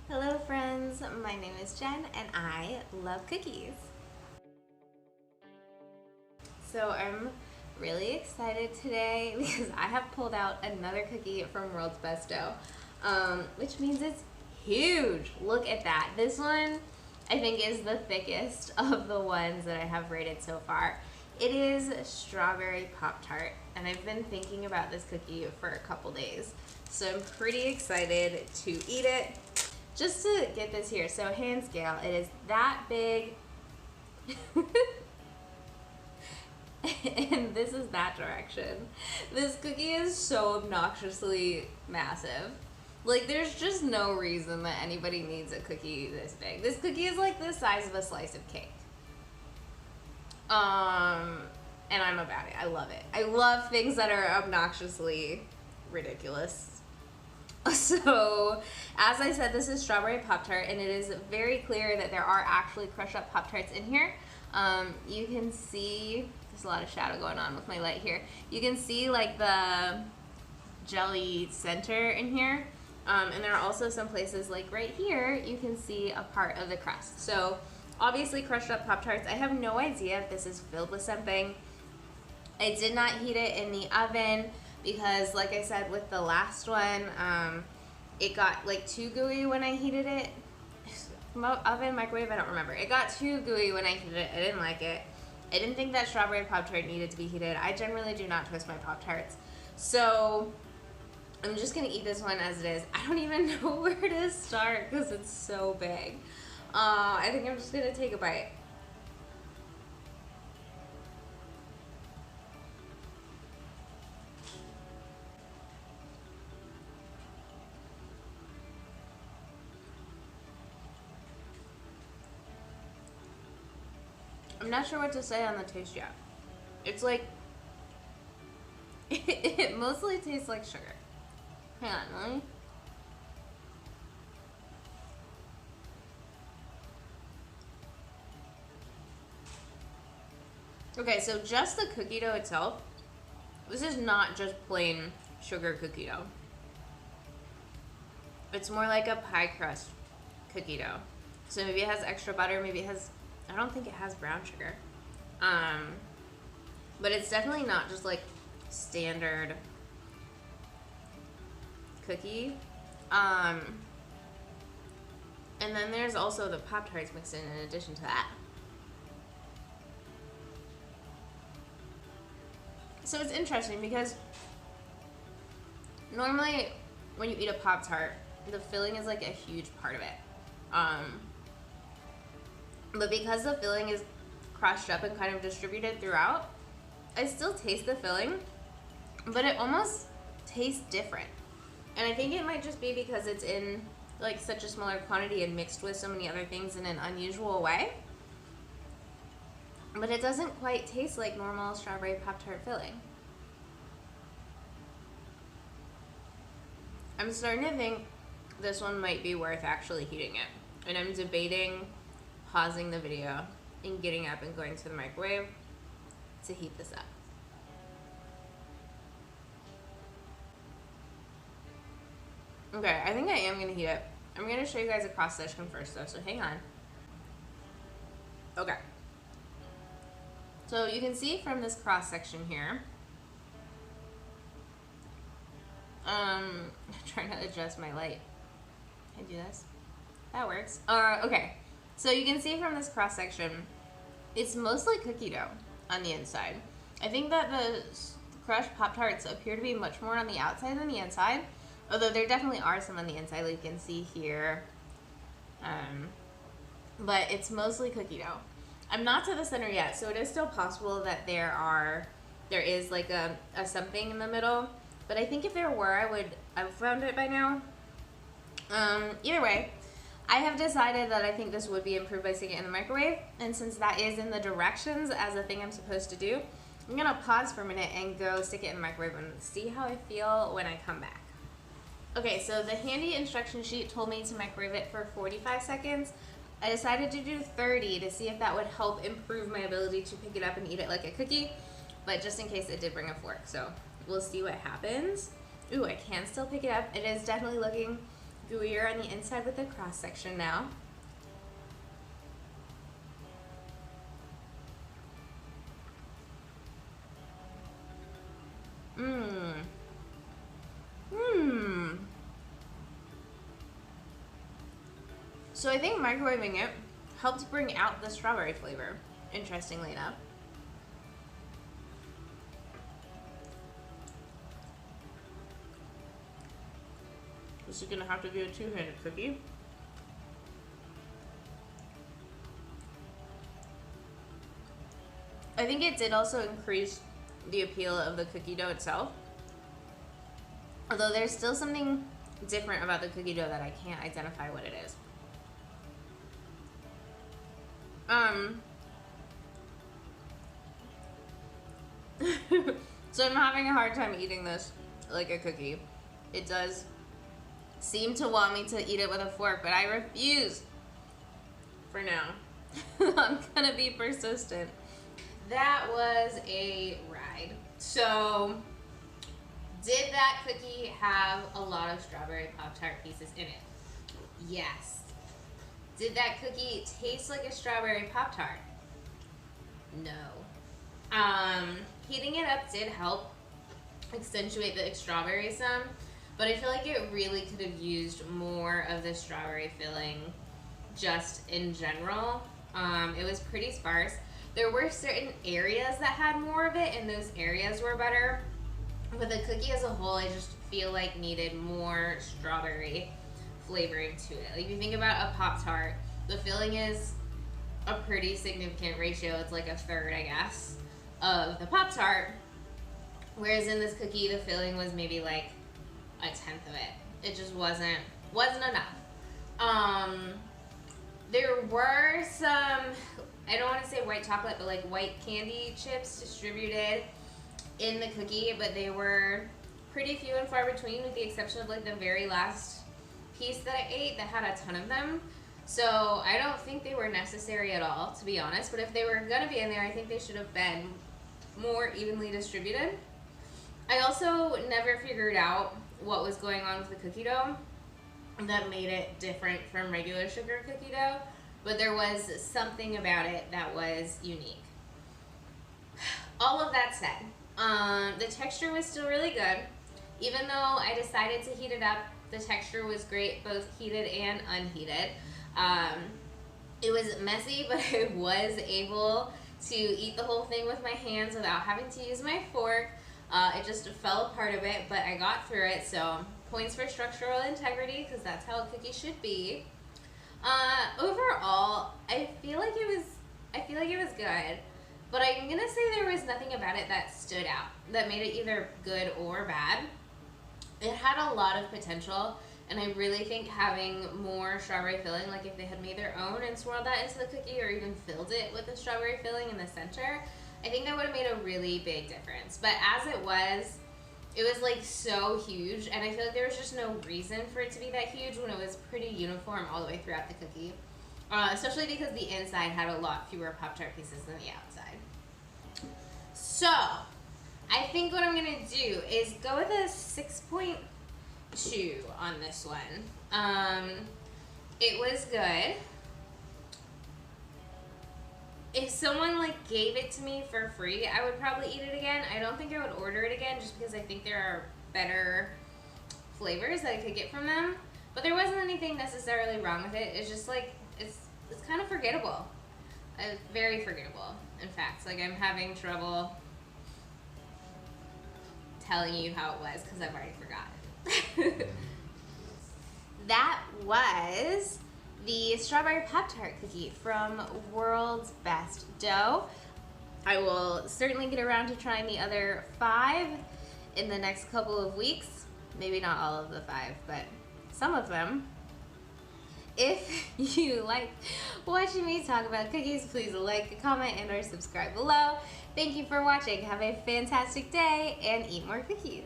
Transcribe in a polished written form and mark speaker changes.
Speaker 1: Hello friends, my name is Jen and I love cookies. So I'm really excited today because I have pulled out another cookie from World's Best Dough, which means it's huge. Look at that. This one I think is the thickest of the ones that I have rated so far. It is strawberry Pop-Tart and I've been thinking about this cookie for a couple days. So I'm pretty excited to eat it. Just to get this here, so hand scale, it is that big, and this is that direction. This cookie is so obnoxiously massive. Like, there's just no reason that anybody needs a cookie this big. This cookie is like the size of a slice of cake. And I'm about it. I love it. I love things that are obnoxiously ridiculous. So, as I said, this is strawberry Pop-Tart, and it is very clear that there are actually crushed up Pop-Tarts in here. You can see, there's a lot of shadow going on with my light here. You can see like the jelly center in here. And there are also some places like right here, you can see a part of the crust. So, obviously crushed up Pop-Tarts. I have no idea if this is filled with something. I did not heat it in the oven, because like I said with the last one, it got like too gooey when I heated it. Oven, microwave, I don't remember. It got too gooey when I heated it. I didn't like it. I didn't think that strawberry Pop-Tart needed to be heated. I generally do not twist my Pop-Tarts. So I'm just gonna eat this one as it is. I don't even know where to start because it's so big. I think I'm just gonna take a bite. I'm not sure what to say on the taste yet. It's like, it mostly tastes like sugar. Hang on, let me. Okay, so just the cookie dough itself, this is not just plain sugar cookie dough. It's more like a pie crust cookie dough. So maybe it has extra butter, maybe it has, I don't think it has brown sugar. But it's definitely not just like standard cookie. And then there's also the Pop-Tarts mixed in addition to that. So it's interesting because normally when you eat a Pop-Tart, the filling is like a huge part of it. But because the filling is crushed up and kind of distributed throughout, I still taste the filling, but it almost tastes different. And I think it might just be because it's in like such a smaller quantity and mixed with so many other things in an unusual way. But it doesn't quite taste like normal strawberry Pop-Tart filling. I'm starting to think this one might be worth actually heating it. And I'm debating pausing the video and getting up and going to the microwave to heat this up. Okay, I think I am gonna heat it. I'm gonna show you guys a cross section first though, so hang on. Okay. So you can see from this cross section here, I'm trying to adjust my light. Can I do this? That works. Okay. So you can see from this cross section, it's mostly cookie dough on the inside. I think that the crushed Pop-Tarts appear to be much more on the outside than the inside, although there definitely are some on the inside, like you can see here. But it's mostly cookie dough. I'm not to the center yet, so it is still possible that there is like a something in the middle. But I think if there were, I would have found it by now. Either way, I have decided that I think this would be improved by sticking it in the microwave. And since that is in the directions as a thing I'm supposed to do, I'm gonna pause for a minute and go stick it in the microwave and see how I feel when I come back. Okay, so the handy instruction sheet told me to microwave it for 45 seconds. I decided to do 30 to see if that would help improve my ability to pick it up and eat it like a cookie, but just in case it did bring a fork, so we'll see what happens. Ooh, I can still pick it up. It is definitely looking gooier on the inside with the cross section now. So I think microwaving it helped bring out the strawberry flavor, interestingly enough. This is gonna have to be a two-handed cookie. I think it did also increase the appeal of the cookie dough itself. Although there's still something different about the cookie dough that I can't identify what it is. So I'm having a hard time eating this like a cookie. It does seem to want me to eat it with a fork, but I refuse for now. I'm gonna be persistent. That was a ride. So, did that cookie have a lot of strawberry Pop-Tart pieces in it? Yes. Did that cookie taste like a strawberry Pop-Tart? No. Heating it up did help accentuate the strawberry some, but I feel like it really could have used more of the strawberry filling just in general. It was pretty sparse. There were certain areas that had more of it, and those areas were better. But the cookie as a whole, I just feel like needed more strawberry flavoring to it. Like, if you think about a Pop-Tart, the filling is a pretty significant ratio. It's like a third, I guess, of the Pop-Tart. Whereas in this cookie, the filling was maybe like a tenth of it. It just wasn't enough. There were some, I don't want to say white chocolate, but like white candy chips distributed in the cookie, but they were pretty few and far between, with the exception of like the very last piece that I ate that had a ton of them. So I don't think they were necessary at all, to be honest, but if they were gonna be in there, I think they should have been more evenly distributed. I also never figured out what was going on with the cookie dough that made it different from regular sugar cookie dough, but there was something about it that was unique. All of that said, the texture was still really good. Even though I decided to heat it up, the texture was great, both heated and unheated. It was messy, but I was able to eat the whole thing with my hands without having to use my fork. It just fell apart a bit, but I got through it, so points for structural integrity, because that's how a cookie should be. Overall, I feel like it was good, but I'm gonna say there was nothing about it that stood out, that made it either good or bad. It had a lot of potential, and I really think having more strawberry filling, like if they had made their own and swirled that into the cookie, or even filled it with the strawberry filling in the center, I think that would have made a really big difference. But as it was like so huge, and I feel like there was just no reason for it to be that huge when it was pretty uniform all the way throughout the cookie. Especially because the inside had a lot fewer Pop-Tart pieces than the outside. So, I think what I'm gonna do is go with a 6.2 on this one. It was good. If someone like gave it to me for free, I would probably eat it again. I don't think I would order it again, just because I think there are better flavors that I could get from them. But there wasn't anything necessarily wrong with it. It's just like, it's kind of forgettable. Very forgettable, in fact. Like, I'm having trouble telling you how it was because I've already forgotten. That was the strawberry Pop-Tart cookie from World's Best Dough. I will certainly get around to trying the other 5 in the next couple of weeks. Maybe not all of the 5, but some of them. If you like watching me talk about cookies, please like, comment, and or subscribe below. Thank you for watching. Have a fantastic day and eat more cookies.